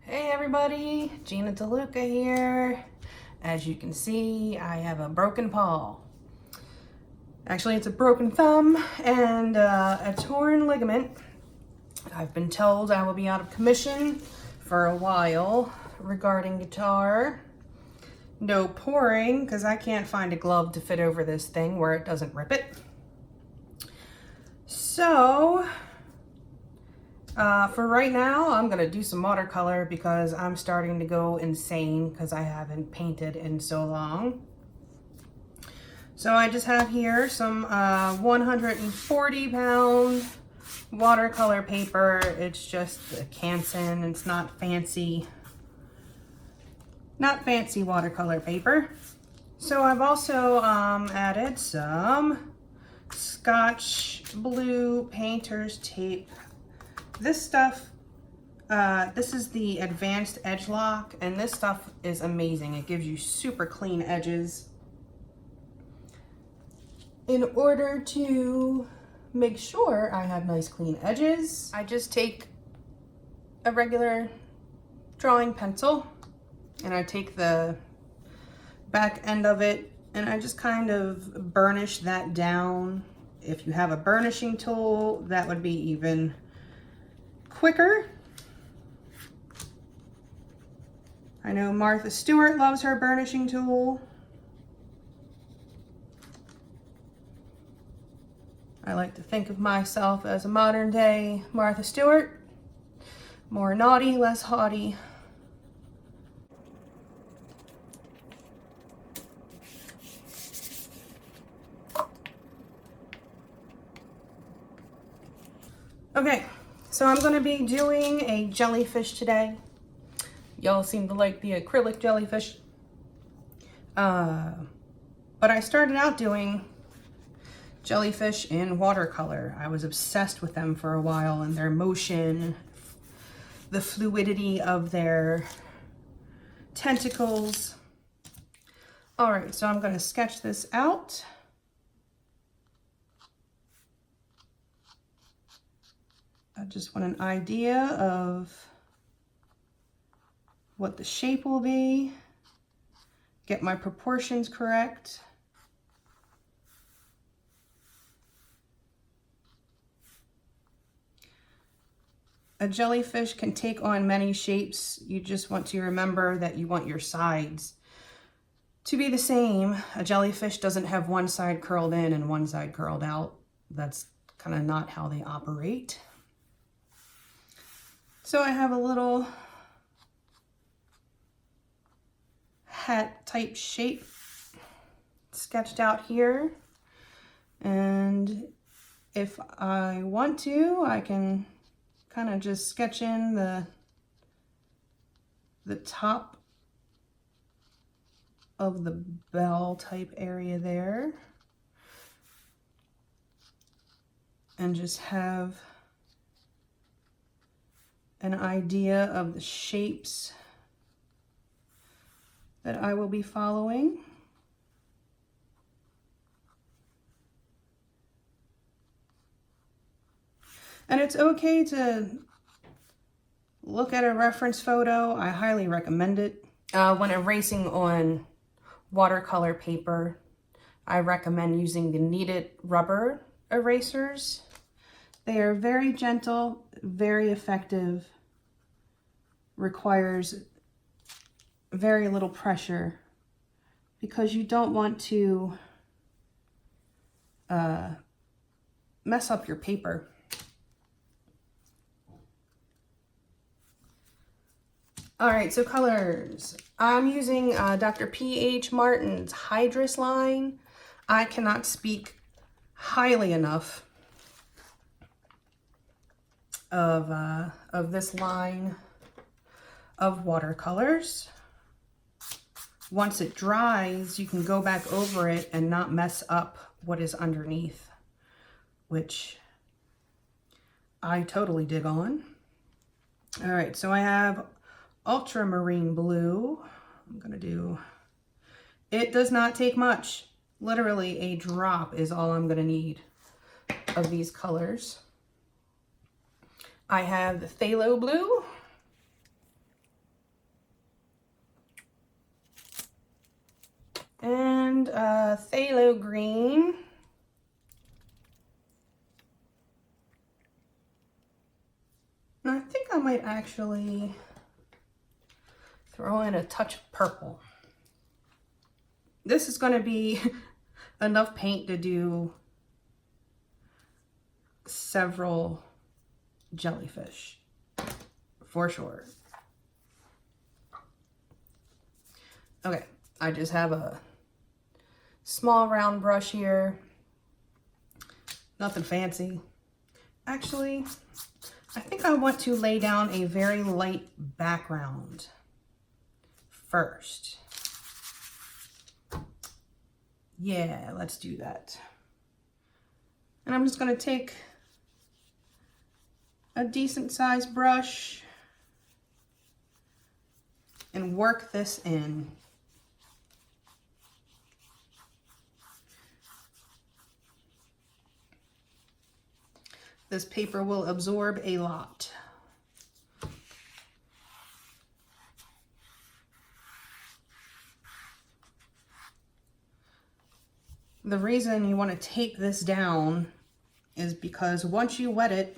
Hey everybody, Gina DeLuca here. As you can see, I have a broken paw. Actually, it's a broken thumb and a torn ligament. I've been told I will be out of commission for a while regarding guitar. No pouring, because I can't find a glove to fit over this thing where it doesn't rip it. So, for right now, I'm gonna do some watercolor because I'm starting to go insane because I haven't painted in so long. So I just have here some 140-pound watercolor paper. It's just a Canson. It's not fancy watercolor paper. So I've also added some Scotch blue painter's tape. This stuff, this is the advanced edge lock, and this stuff is amazing. It gives you super clean edges. In order to make sure I have nice clean edges, I just take a regular drawing pencil and I take the back end of it and I just kind of burnish that down. If you have a burnishing tool, that would be even quicker. I know Martha Stewart loves her burnishing tool. I like to think of myself as a modern day Martha Stewart. More naughty, less haughty. Okay, so I'm going to be doing a jellyfish today. Y'all seem to like the acrylic jellyfish. But I started out doing jellyfish in watercolor. I was obsessed with them for a while and their motion, the fluidity of their tentacles. All right, so I'm going to sketch this out. I just want an idea of what the shape will be, get my proportions correct. A jellyfish can take on many shapes. You just want to remember that you want your sides to be the same. A jellyfish doesn't have one side curled in and one side curled out. That's kind of not how they operate. So I have a little hat type shape sketched out here. And if I want to, I can kind of just sketch in the top of the bell type area there. And just have an idea of the shapes that I will be following. And it's okay to look at a reference photo. I highly recommend it. When erasing on watercolor paper, I recommend using the kneaded rubber erasers. They are very gentle, very effective, requires very little pressure because you don't want to mess up your paper. All right, so colors. I'm using Dr. P.H. Martin's Hydrus line. I cannot speak highly enough of this line of watercolors. Once it dries, you can go back over it and not mess up what is underneath, which I totally dig on. All right, so I have Ultramarine blue. I'm gonna do, it does not take much. Literally a drop is all I'm gonna need of these colors. I have the phthalo blue. phthalo green. And I think I might actually throw in a touch of purple. This is going to be enough paint to do several jellyfish, for sure. Okay, I just have a small round brush here. Nothing fancy. Actually, I think I want to lay down a very light background first. Yeah, let's do that. And I'm just going to take a decent sized brush and work this in. This paper will absorb a lot. The reason you want to tape this down is because once you wet it,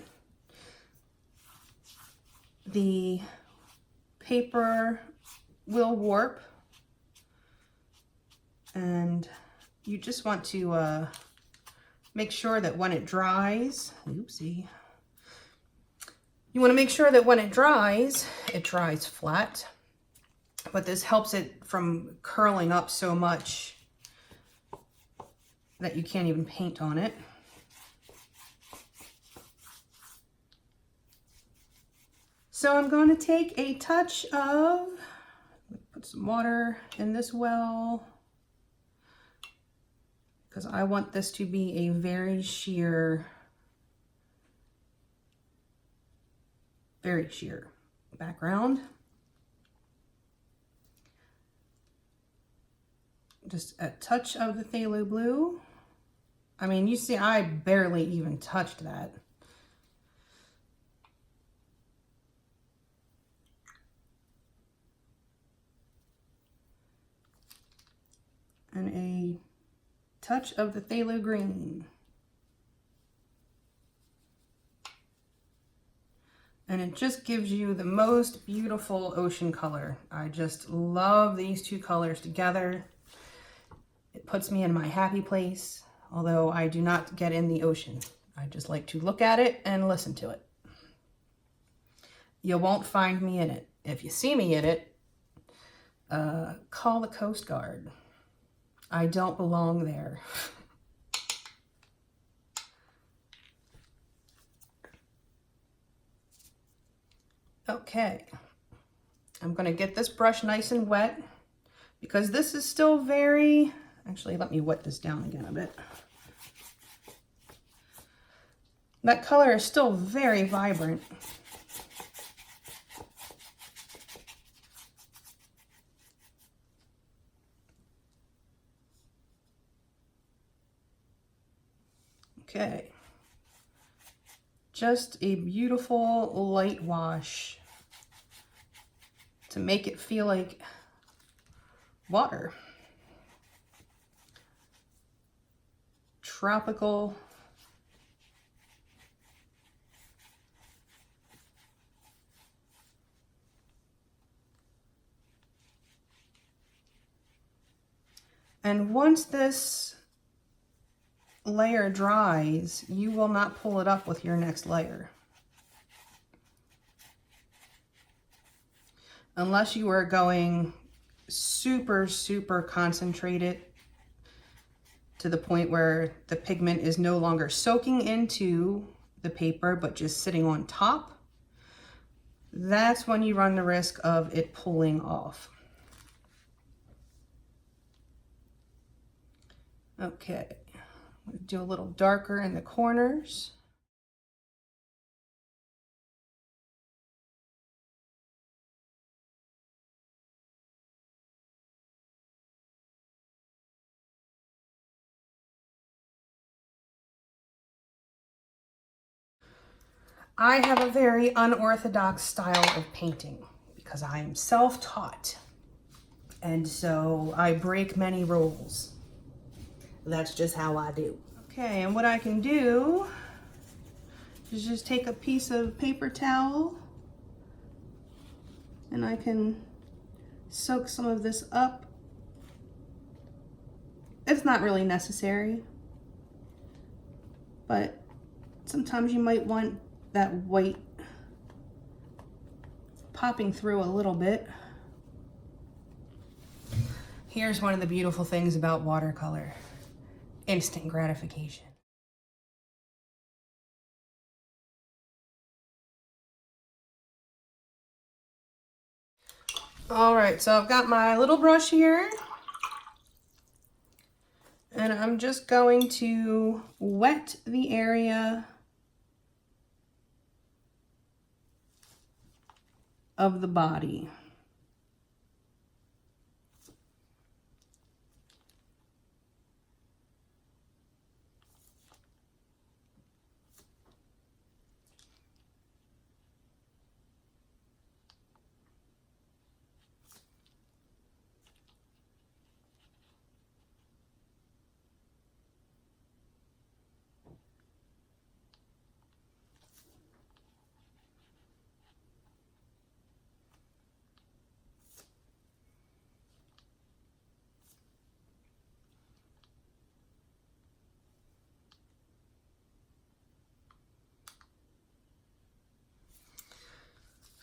the paper will warp, and you just want to make sure that when it dries, oopsie, you want to make sure that when it dries flat, but this helps it from curling up so much that you can't even paint on it. So I'm going to take a touch of, put some water in this well, because I want this to be a very sheer background. Just a touch of the phthalo blue. I mean, you see, I barely even touched that. And a touch of the phthalo green. And it just gives you the most beautiful ocean color. I just love these two colors together. It puts me in my happy place, although I do not get in the ocean. I just like to look at it and listen to it. You won't find me in it. If you see me in it, call the Coast Guard. I don't belong there. Okay, I'm going to get this brush nice and wet because this is still very, actually let me wet this down again a bit. That color is still very vibrant. Okay, just a beautiful light wash to make it feel like water. Tropical. And once this layer dries, you will not pull it up with your next layer. Unless you are going super, super concentrated to the point where the pigment is no longer soaking into the paper, but just sitting on top, that's when you run the risk of it pulling off. Okay. Do a little darker in the corners. I have a very unorthodox style of painting because I am self-taught, and so I break many rules. That's just how I do. Okay, and what I can do is just take a piece of paper towel and I can soak some of this up. It's not really necessary, but sometimes you might want that white popping through a little bit. Here's one of the beautiful things about watercolor: instant gratification. All right, so I've got my little brush here, and I'm just going to wet the area of the body.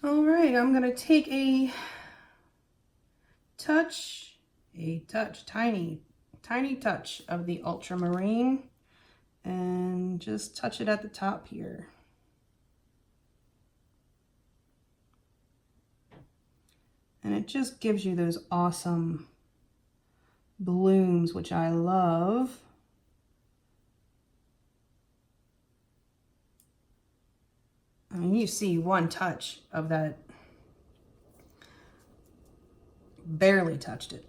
All right, I'm gonna take a tiny touch of the Ultramarine and just touch it at the top here. And it just gives you those awesome blooms, which I love. I mean, you see one touch of that, barely touched it.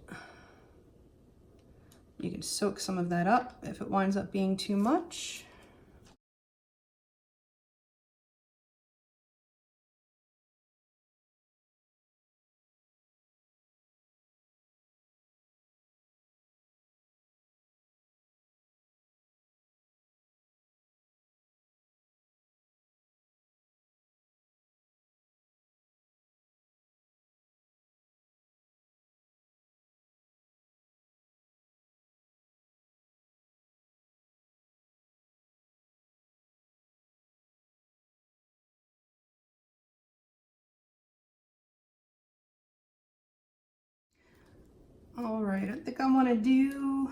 You can soak some of that up if it winds up being too much. All right, I think I want to do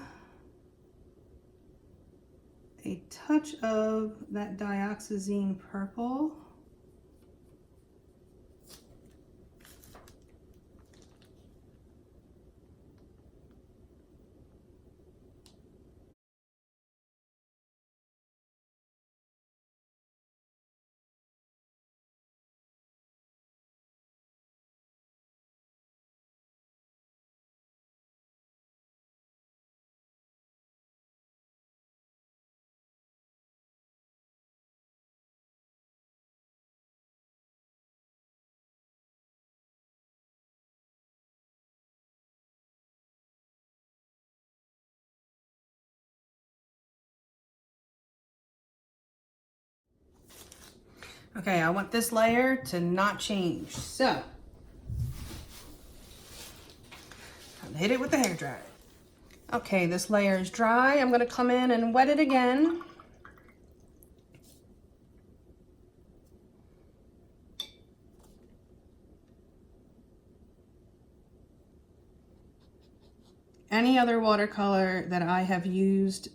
a touch of that dioxazine purple. Okay, I want this layer to not change, so I'll hit it with the hairdryer. Okay, this layer is dry. I'm gonna come in and wet it again. Any other watercolor that I have used,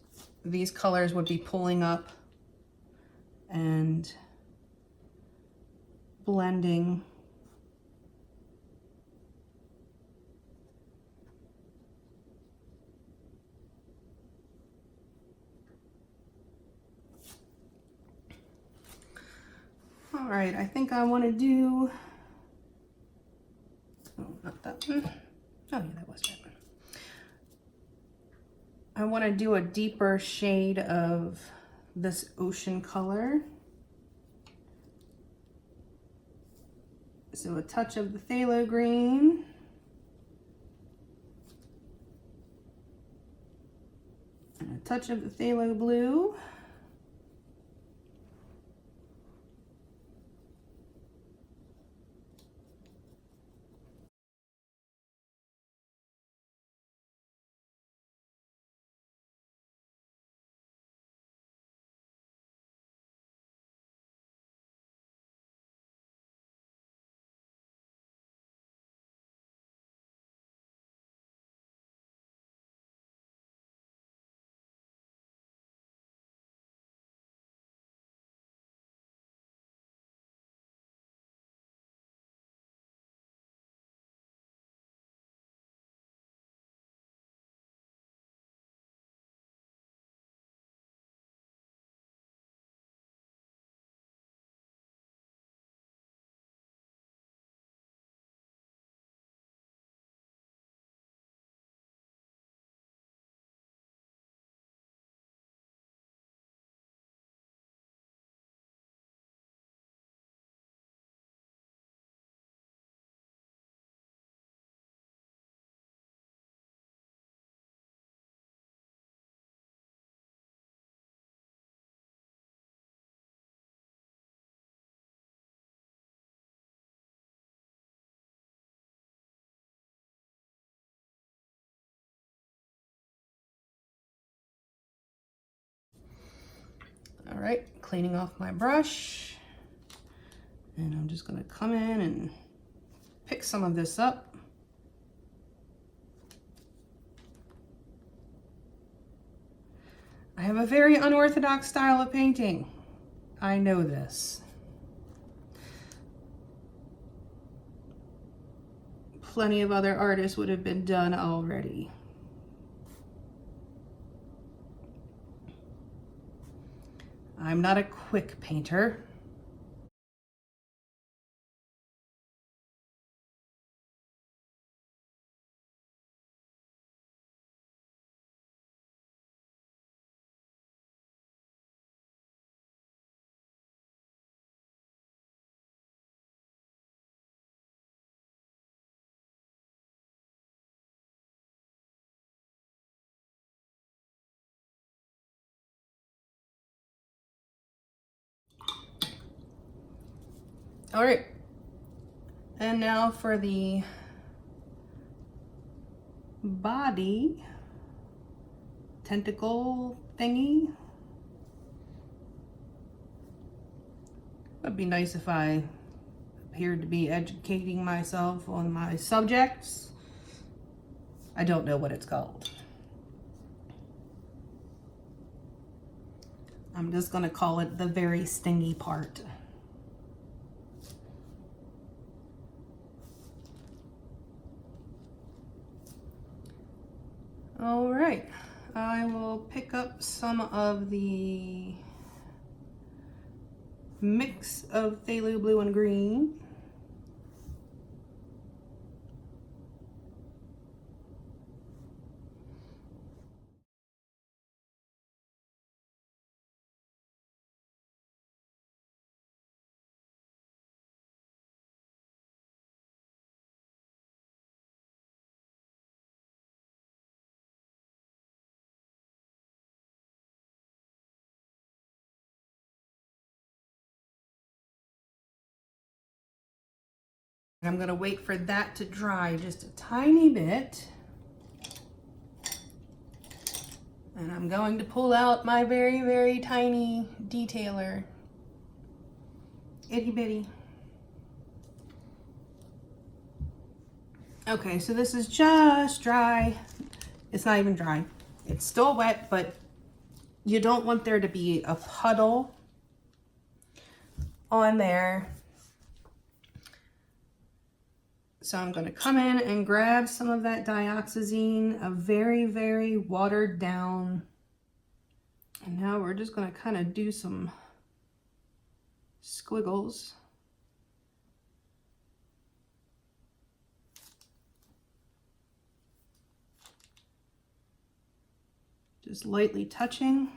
these colors would be pulling up and blending. All right, I think I want to do, oh, not that one. Oh yeah, that was that one. I want to do a deeper shade of this ocean color. So a touch of the phthalo green. And a touch of the phthalo blue. All right, cleaning off my brush. And I'm just gonna come in and pick some of this up. I have a very unorthodox style of painting. I know this. Plenty of other artists would have been done already. I'm not a quick painter. All right, and now for the body tentacle thingy. It'd be nice if I appeared to be educating myself on my subjects. I don't know what it's called. I'm just gonna call it the very stingy part. All right, I will pick up some of the mix of phthalo blue and green. I'm gonna wait for that to dry just a tiny bit. And I'm going to pull out my very, very tiny detailer. Itty bitty. Okay, so this is just dry. It's not even dry. It's still wet, but you don't want there to be a puddle on there. So I'm going to come in and grab some of that dioxazine, a very, very watered down. And now we're just going to kind of do some squiggles. Just lightly touching.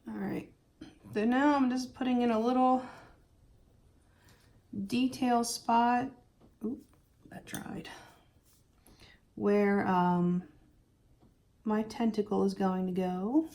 All right, so now I'm just putting in a little detail spot. Oop, that dried. Where my tentacle is going to go.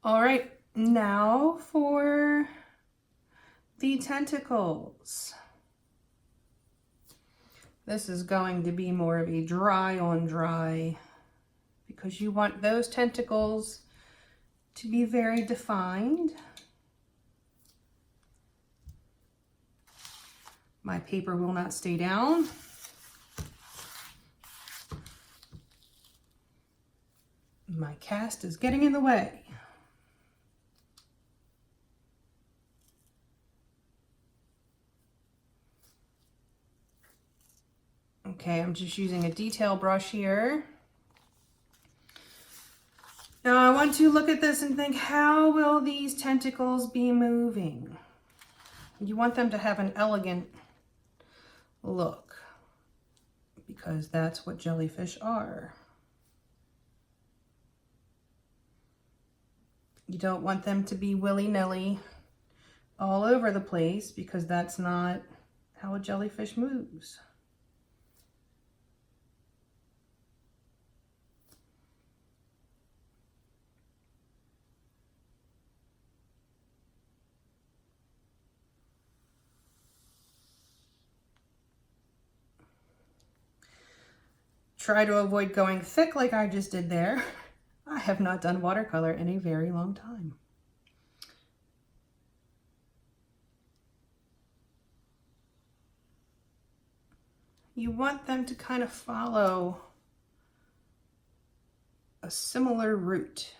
All right, now for the tentacles. This is going to be more of a dry on dry because you want those tentacles to be very defined. My paper will not stay down. My cast is getting in the way. Okay, I'm just using a detail brush here. Now I want to look at this and think, how will these tentacles be moving? You want them to have an elegant look because that's what jellyfish are. You don't want them to be willy-nilly all over the place because that's not how a jellyfish moves. Try to avoid going thick like I just did there. I have not done watercolor in a very long time. You want them to kind of follow a similar route.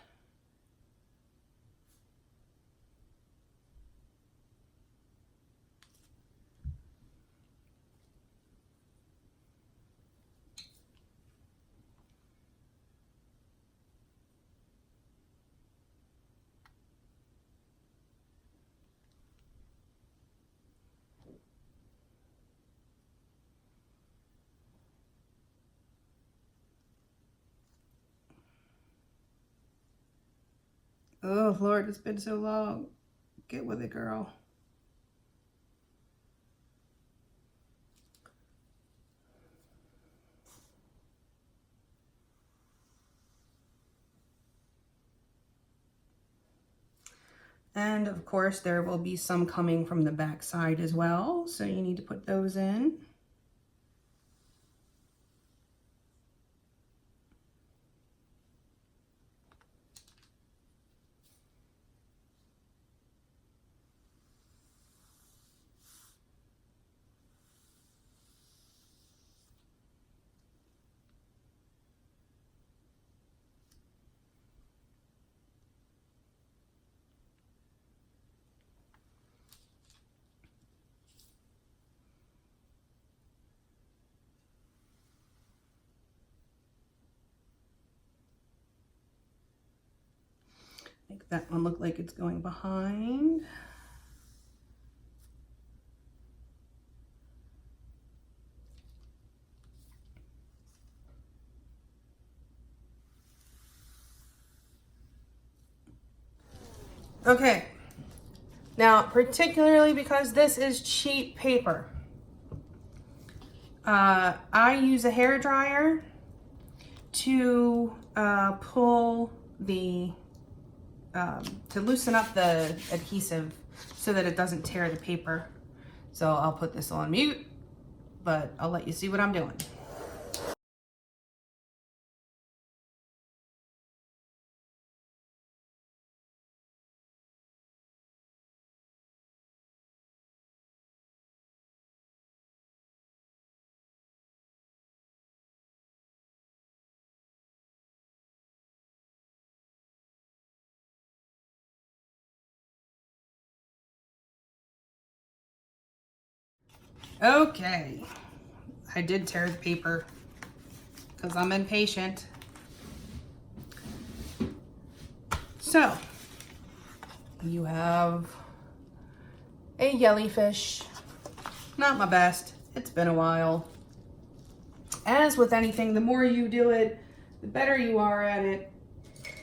Oh, Lord, it's been so long. Get with it, girl. And of course, there will be some coming from the back side as well, so you need to put those in. Make that one look like it's going behind. Okay, now particularly because this is cheap paper, I use a hair dryer to pull the to loosen up the adhesive so that it doesn't tear the paper. So I'll put this on mute, but I'll let you see what I'm doing. Okay, I did tear the paper. because I'm impatient. So, you have a jellyfish. Not my best. It's been a while. As with anything, the more you do it, the better you are at it,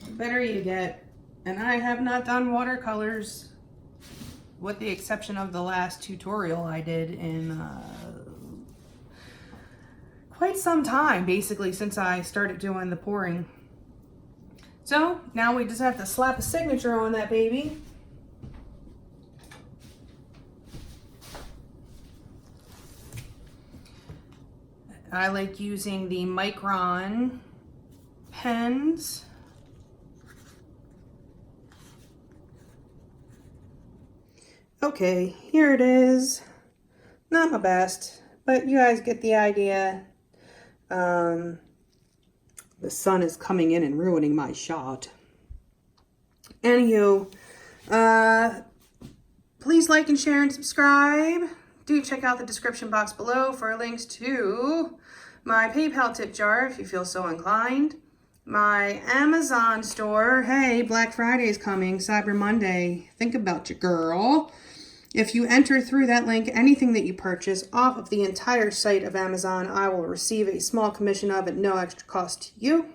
the better you get. And I have not done watercolors, with the exception of the last tutorial I did in quite some time, basically since I started doing the pouring. So now we just have to slap a signature on that baby. I like using the Micron pens. Okay, here it is. Not my best, but you guys get the idea. The sun is coming in and ruining my shot. Anywho, please like and share and subscribe. Do check out the description box below for links to my PayPal tip jar if you feel so inclined. My Amazon store. Hey, Black Friday is coming, Cyber Monday. Think about you, girl. If you enter through that link, anything that you purchase off of the entire site of Amazon, I will receive a small commission of at no extra cost to you.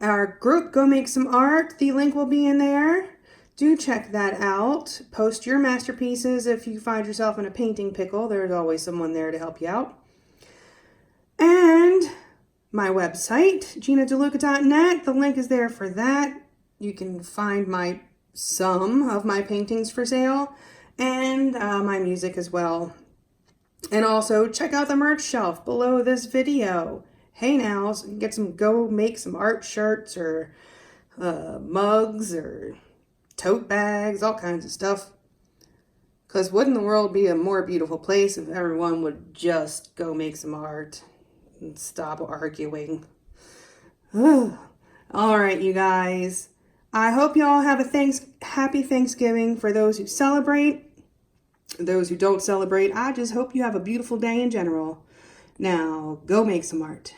Our group, Go Make Some Art, the link will be in there. Do check that out. Post your masterpieces if you find yourself in a painting pickle. There's always someone there to help you out. And my website, GinaDeLuca.net. The link is there for that. You can find some of my paintings for sale and my music as well. And also check out the merch shelf below this video. Hey now, so you can get some Go Make Some Art shirts or mugs or tote bags, all kinds of stuff. Because wouldn't the world be a more beautiful place if everyone would just go make some art and stop arguing? All right, you guys. I hope you all have a happy Thanksgiving for those who celebrate. Those who don't celebrate, I just hope you have a beautiful day in general. Now, go make some art.